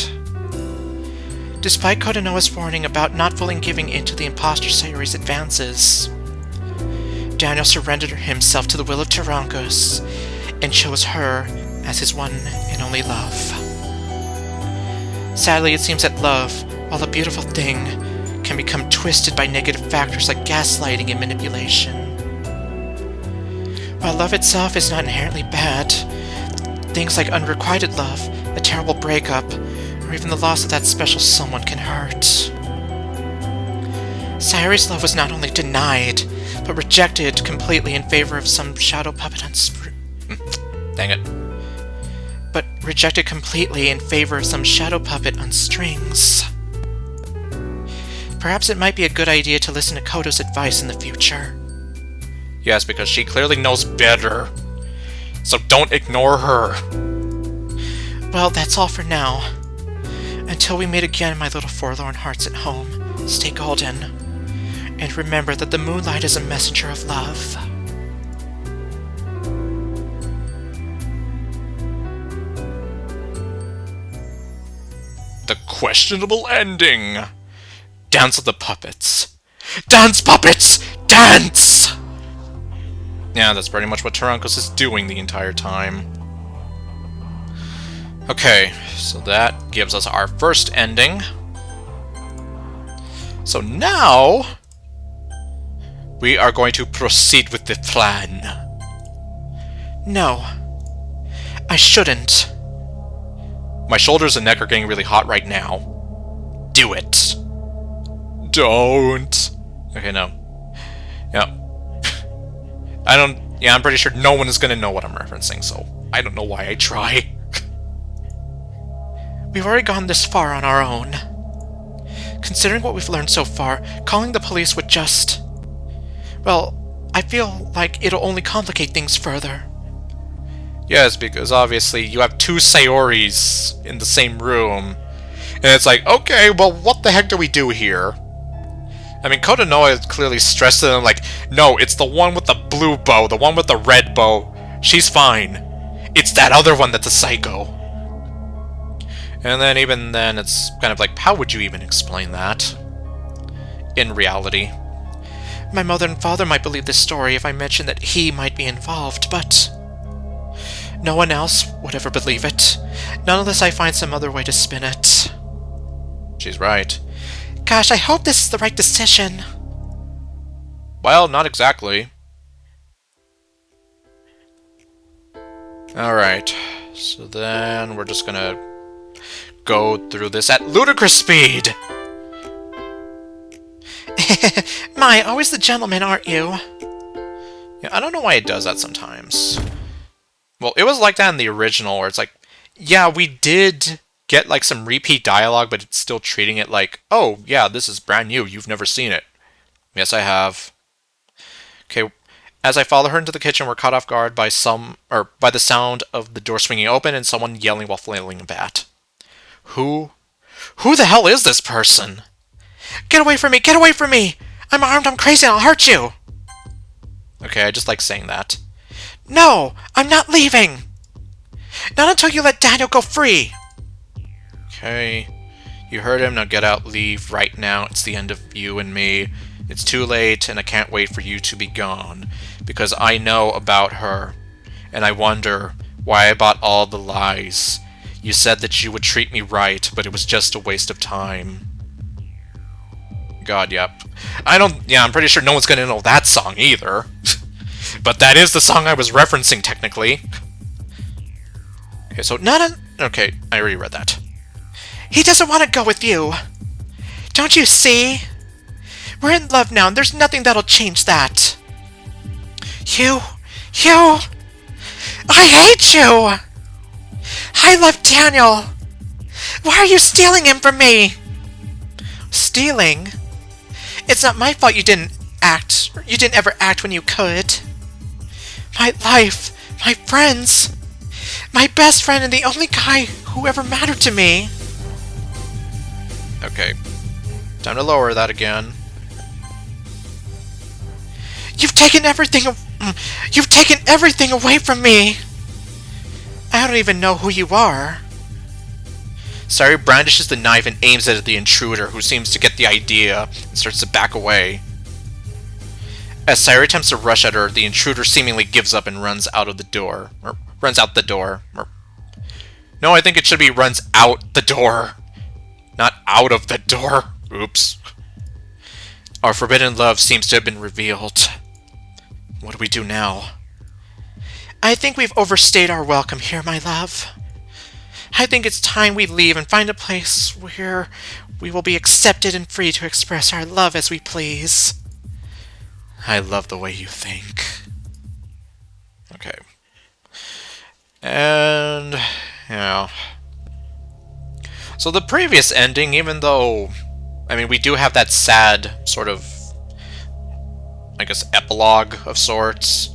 Despite Kotonoha's warning about not fully giving in to the imposter Sayori's advances, Daniel surrendered himself to the will of Tyrankos and chose her as his one and only love. Sadly, it seems that love, while a beautiful thing, can become twisted by negative factors like gaslighting and manipulation. While love itself is not inherently bad, things like unrequited love, a terrible breakup, or even the loss of that special someone can hurt. Sayori's love was not only denied, but rejected completely in favor of some shadow puppet on dang it. But rejected completely in favor of some shadow puppet on strings. Perhaps it might be a good idea to listen to Koto's advice in the future. Yes, because she clearly knows better. So don't ignore her. Well, that's all for now. Until we meet again, my little forlorn hearts at home, stay golden. And remember that the moonlight is a messenger of love. The questionable ending. Dance of the puppets. Dance, puppets! Dance! Yeah, that's pretty much what Tyrankos is doing the entire time. Okay, so that gives us our first ending. So now... We are going to proceed with the plan. No. I shouldn't. My shoulders and neck are getting really hot right now. Do it. Don't. Okay, no. Yeah. I'm pretty sure no one is gonna know what I'm referencing, so I don't know why I try. We've already gone this far on our own. Considering what we've learned so far, calling the police would just... Well, I feel like it'll only complicate things further. Yes, because obviously you have two Sayoris in the same room. And it's like, okay, well, what the heck do we do here? I mean, Kotonoha clearly stressed to them, like, no, it's the one with the blue bow, the one with the red bow. She's fine. It's that other one that's a psycho. And then even then, it's kind of like, how would you even explain that? In reality. My mother and father might believe this story if I mentioned that he might be involved, but... no one else would ever believe it. Not unless I find some other way to spin it. She's right. Gosh, I hope this is the right decision. Well, not exactly. Alright, so then we're just gonna go through this at ludicrous speed! My, always the gentleman, aren't you? Yeah, I don't know why it does that sometimes. Well, it was like that in the original, where it's like, yeah, we did get like some repeat dialogue, but it's still treating it like, oh, yeah, this is brand new, you've never seen it. Yes, I have. Okay, as I follow her into the kitchen, we're caught off guard by by the sound of the door swinging open and someone yelling while flailing a bat. Who the hell is this person? Get away from me! Get away from me! I'm armed, I'm crazy, I'll hurt you! Okay, I just like saying that. No! I'm not leaving! Not until you let Daniel go free! Okay, you heard him, now get out, leave right now. It's the end of you and me. It's too late, and I can't wait for you to be gone. Because I know about her, and I wonder why I bought all the lies. You said that you would treat me right, but it was just a waste of time. God, yep. I'm pretty sure no one's gonna know that song either. But that is the song I was referencing, technically. Okay, so okay, I already read that. He doesn't want to go with you! Don't you see? We're in love now, and there's nothing that'll change that. You! I hate you! I love Daniel! Why are you stealing him from me? Stealing? It's not my fault you didn't act. You didn't ever act when you could. My life, my friends, my best friend and the only guy who ever mattered to me. Okay. Time to lower that again. You've taken everything away from me. I don't even know who you are. Sayori brandishes the knife and aims it at the intruder, who seems to get the idea and starts to back away. As Sayori attempts to rush at her, the intruder seemingly gives up and runs out the door. No, I think it should be runs out the door. Not out of the door. Oops. Our forbidden love seems to have been revealed. What do we do now? I think we've overstayed our welcome here, my love. I think it's time we leave and find a place where we will be accepted and free to express our love as we please. I love the way you think. Okay. And, so the previous ending, even though, I mean, we do have that sad sort of, I guess, epilogue of sorts,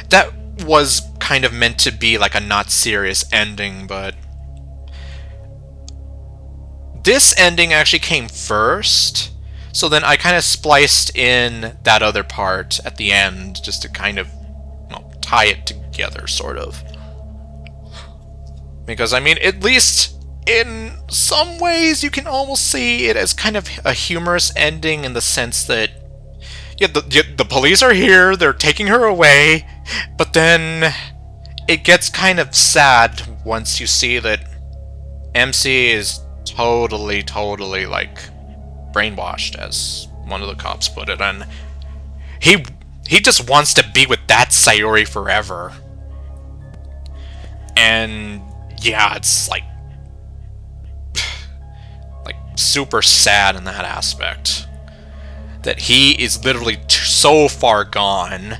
that was kind of meant to be like a not serious ending, but this ending actually came first, so then I kind of spliced in that other part at the end just to kind of, tie it together, sort of. Because, I mean, at least in some ways you can almost see it as kind of a humorous ending in the sense that, yeah, the police are here, they're taking her away, but then it gets kind of sad once you see that MC is totally, like, brainwashed, as one of the cops put it, and He just wants to be with that Sayori forever. And yeah, it's like super sad in that aspect. That he is literally so far gone.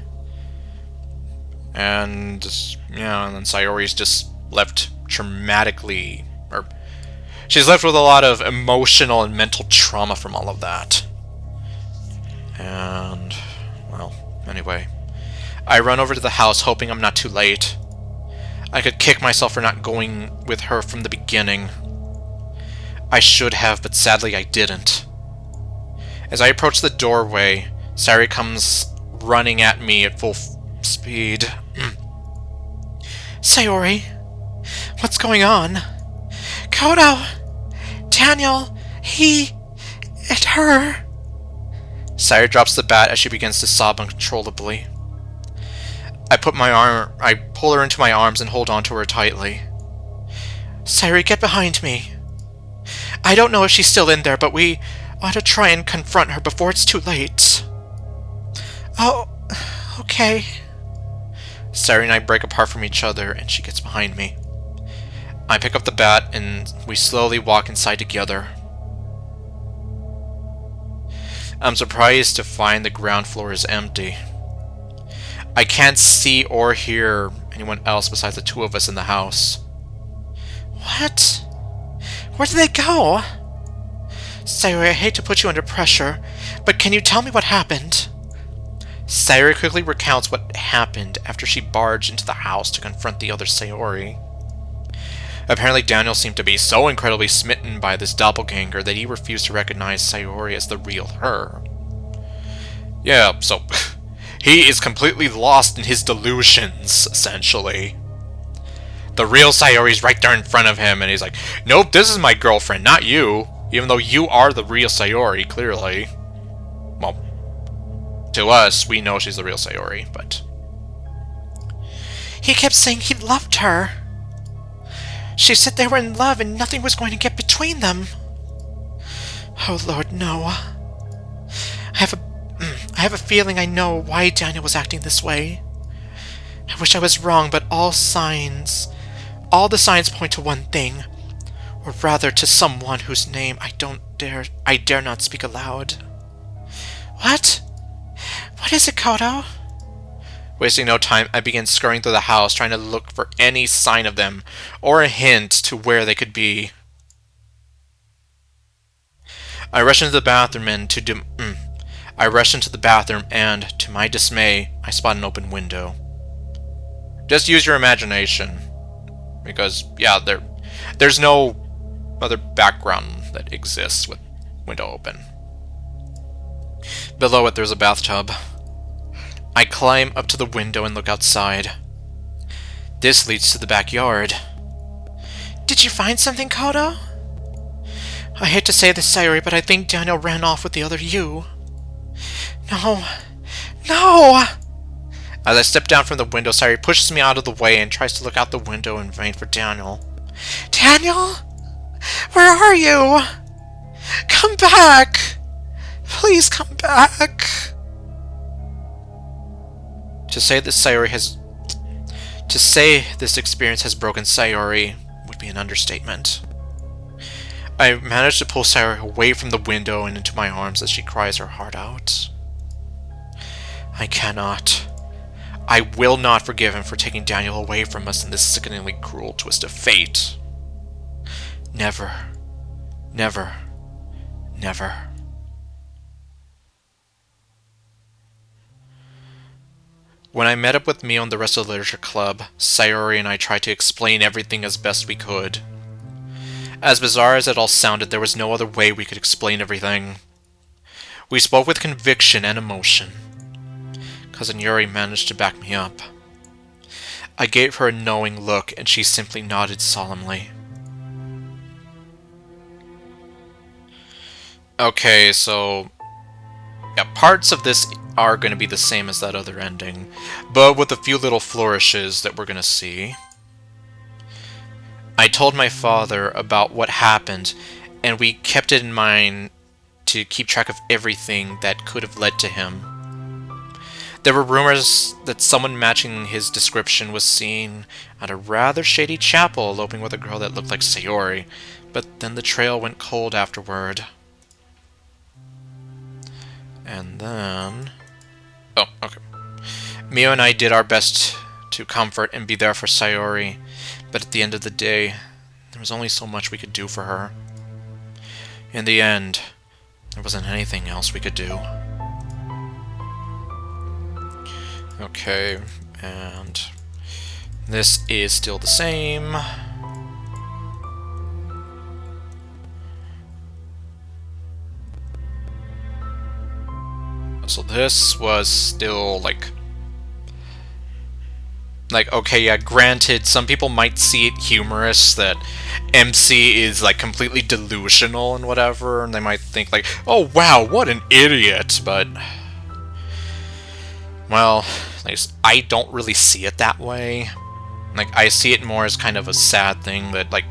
And yeah, and then Sayori's just left traumatically, or she's left with a lot of emotional and mental trauma from all of that. And well, anyway, I run over to the house hoping I'm not too late. I could kick myself for not going with her from the beginning. I should have, but sadly I didn't. As I approach the doorway, Sayori comes running at me at full speed. Sayori, what's going on? Koto! Daniel, it her. Sayori drops the bat as she begins to sob uncontrollably. I pull her into my arms and hold onto her tightly. Sayori, get behind me. I don't know if she's still in there, but we ought to try and confront her before it's too late. Oh, okay. Sayori and I break apart from each other, and she gets behind me. I pick up the bat, and we slowly walk inside together. I'm surprised to find the ground floor is empty. I can't see or hear anyone else besides the two of us in the house. What? Where did they go? Sayori, I hate to put you under pressure, but can you tell me what happened? Sayori quickly recounts what happened after she barged into the house to confront the other Sayori. Apparently Daniel seemed to be so incredibly smitten by this doppelganger that he refused to recognize Sayori as the real her. Yeah, so he is completely lost in his delusions, essentially. The real Sayori's right there in front of him, and he's like, nope, this is my girlfriend, not you. Even though you are the real Sayori, clearly. Well, to us, we know she's the real Sayori, but... He kept saying he loved her. She said they were in love and nothing was going to get between them. Oh, Lord, no. I have a feeling I know why Daniel was acting this way. I wish I was wrong, but all the signs point to one thing. Or rather, to someone whose name I dare not speak aloud. What? What is it, Koto? Wasting no time, I begin scurrying through the house, trying to look for any sign of them, or a hint to where they could be. I rush into the bathroom and, to my dismay, I spot an open window. Just use your imagination, because, yeah, there's no other background that exists with window open. Below it, there's a bathtub. I climb up to the window and look outside. This leads to the backyard. Did you find something, Koto? I hate to say this, Sayori, but I think Daniel ran off with the other you. No! No! As I step down from the window, Sayori pushes me out of the way and tries to look out the window in vain for Daniel. Daniel? Where are you? Come back! Please come back! To say this experience has broken Sayori would be an understatement. I managed to pull Sayori away from the window and into my arms as she cries her heart out. I will not forgive him for taking Daniel away from us in this sickeningly cruel twist of fate. Never. Never. Never. When I met up with Mio and the rest of the literature club, Sayori and I tried to explain everything as best we could. As bizarre as it all sounded, there was no other way we could explain everything. We spoke with conviction and emotion. Cousin Yuri managed to back me up. I gave her a knowing look, and she simply nodded solemnly. Okay, so... yeah, parts of this are going to be the same as that other ending, but with a few little flourishes that we're going to see. I told my father about what happened, and we kept it in mind to keep track of everything that could have led to him. There were rumors that someone matching his description was seen at a rather shady chapel eloping with a girl that looked like Sayori, but then the trail went cold afterward. And then... Oh, okay. Mio and I did our best to comfort and be there for Sayori, but at the end of the day, there was only so much we could do for her. In the end, there wasn't anything else we could do. Okay, and this is still the same. So this was still like, okay, yeah, granted, some people might see it humorous that MC is like completely delusional and whatever, and they might think like, oh wow, what an idiot, but well, I don't really see it that way. Like, I see it more as kind of a sad thing that, like,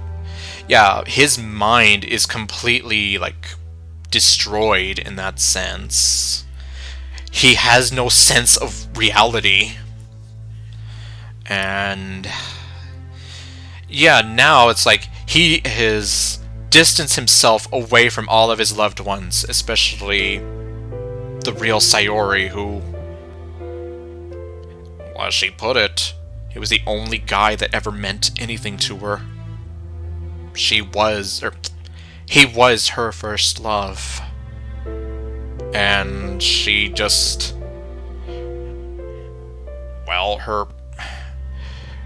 yeah, his mind is completely, like, destroyed in that sense. He has no sense of reality. And yeah, now it's like he has distanced himself away from all of his loved ones, especially the real Sayori, who, well, as she put it, he was the only guy that ever meant anything to her. He was her first love. And she just, well,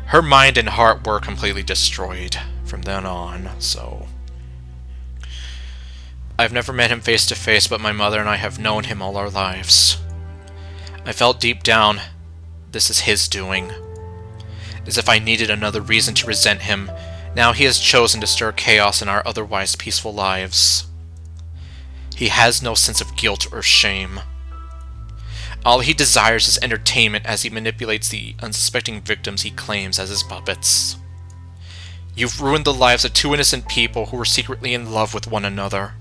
her mind and heart were completely destroyed from then on, so... I've never met him face to face, but my mother and I have known him all our lives. I felt deep down, this is his doing. As if I needed another reason to resent him, now he has chosen to stir chaos in our otherwise peaceful lives. He has no sense of guilt or shame. All he desires is entertainment as he manipulates the unsuspecting victims he claims as his puppets. You've ruined the lives of two innocent people who were secretly in love with one another.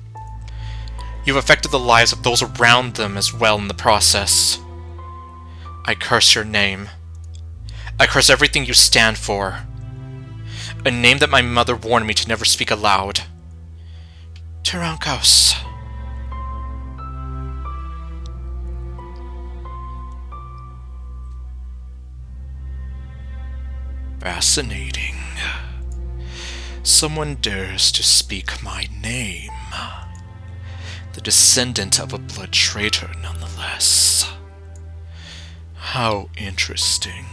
You've affected the lives of those around them as well in the process. I curse your name. I curse everything you stand for. A name that my mother warned me to never speak aloud. Tyronkos. Fascinating. Someone dares to speak my name. The descendant of a blood traitor, nonetheless. How interesting.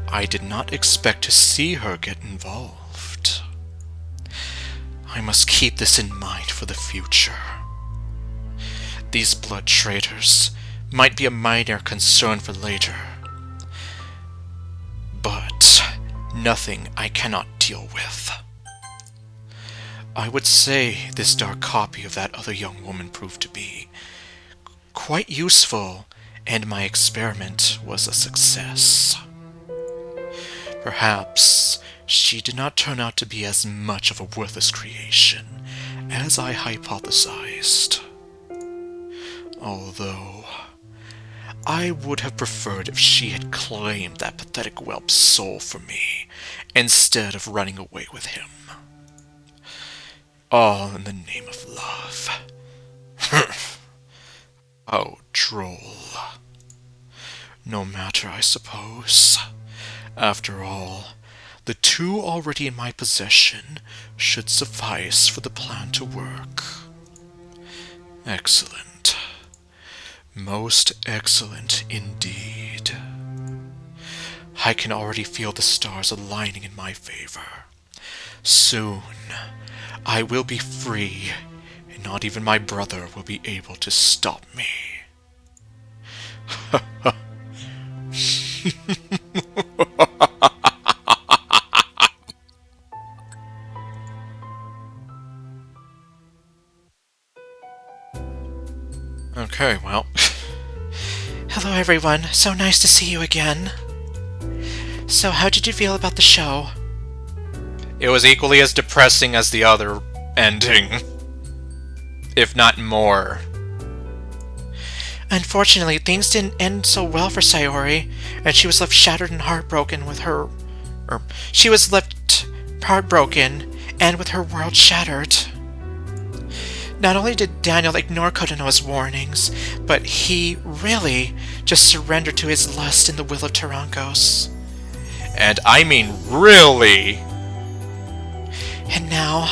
I did not expect to see her get involved. I must keep this in mind for the future. These blood traitors might be a minor concern for later, but nothing I cannot deal with. I would say this dark copy of that other young woman proved to be quite useful, and my experiment was a success. Perhaps she did not turn out to be as much of a worthless creation as I hypothesized. Although, I would have preferred if she had claimed that pathetic whelp's soul for me, instead of running away with him. All in the name of love. Oh, droll. No matter, I suppose. After all, the two already in my possession should suffice for the plan to work. Excellent. Most excellent indeed. I can already feel the stars aligning in my favor. Soon, I will be free, and not even my brother will be able to stop me. Okay, well. Hello everyone, so nice to see you again. So how did you feel about the show? It was equally as depressing as the other ending, if not more. Unfortunately, things didn't end so well for Sayori, and she was left shattered and heartbroken with her... she was left heartbroken and with her world shattered. Not only did Daniel ignore Kotonoha's warnings, but he really just surrendered to his lust in the will of Tarankos. And I mean really! And now...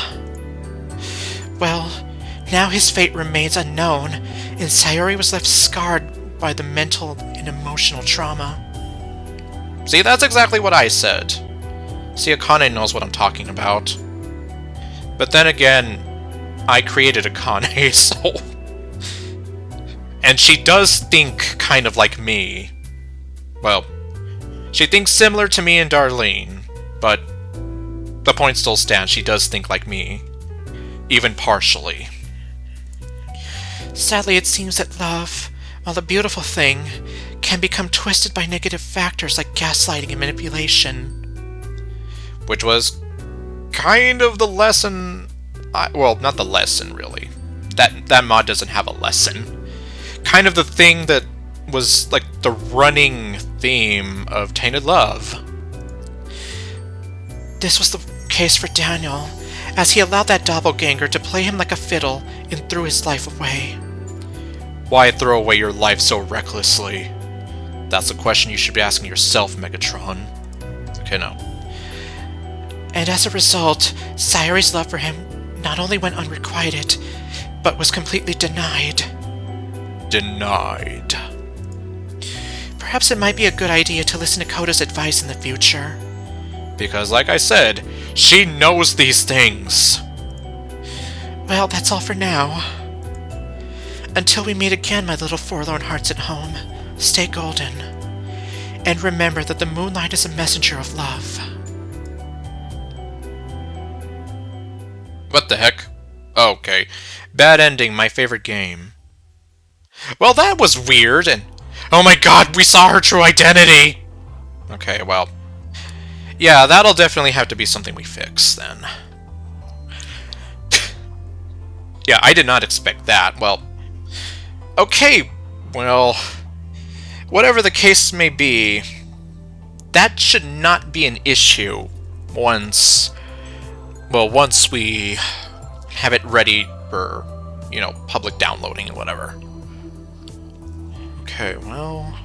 well, now his fate remains unknown, and Sayori was left scarred by the mental and emotional trauma. See, that's exactly what I said. See, Akane knows what I'm talking about. But then again, I created Akane, so... and she does think kind of like me. Well, she thinks similar to me and Darlene, but the point still stands, she does think like me. Even partially. Sadly, it seems that love, while a beautiful thing, can become twisted by negative factors like gaslighting and manipulation. Which was kind of the lesson... well, not the lesson, really. That mod doesn't have a lesson. Kind of the thing that was, like, the running theme of Tainted Love. This was the case for Daniel, as he allowed that doppelganger to play him like a fiddle and threw his life away. Why throw away your life so recklessly? That's a question you should be asking yourself, Megatron. Okay, no. And as a result, Sayori's love for him not only went unrequited, but was completely denied. Denied. Perhaps it might be a good idea to listen to Koda's advice in the future. Because, like I said, she knows these things. Well, that's all for now. Until we meet again, my little forlorn hearts at home, stay golden. And remember that the moonlight is a messenger of love. What the heck? Okay. Bad ending, my favorite game. Well, that was weird, and... oh my god, we saw her true identity! Okay, well... yeah, that'll definitely have to be something we fix, then. Yeah, I did not expect that. Well... okay, well... whatever the case may be... that should not be an issue once... well, once we have it ready for, you know, public downloading and whatever. Okay, well...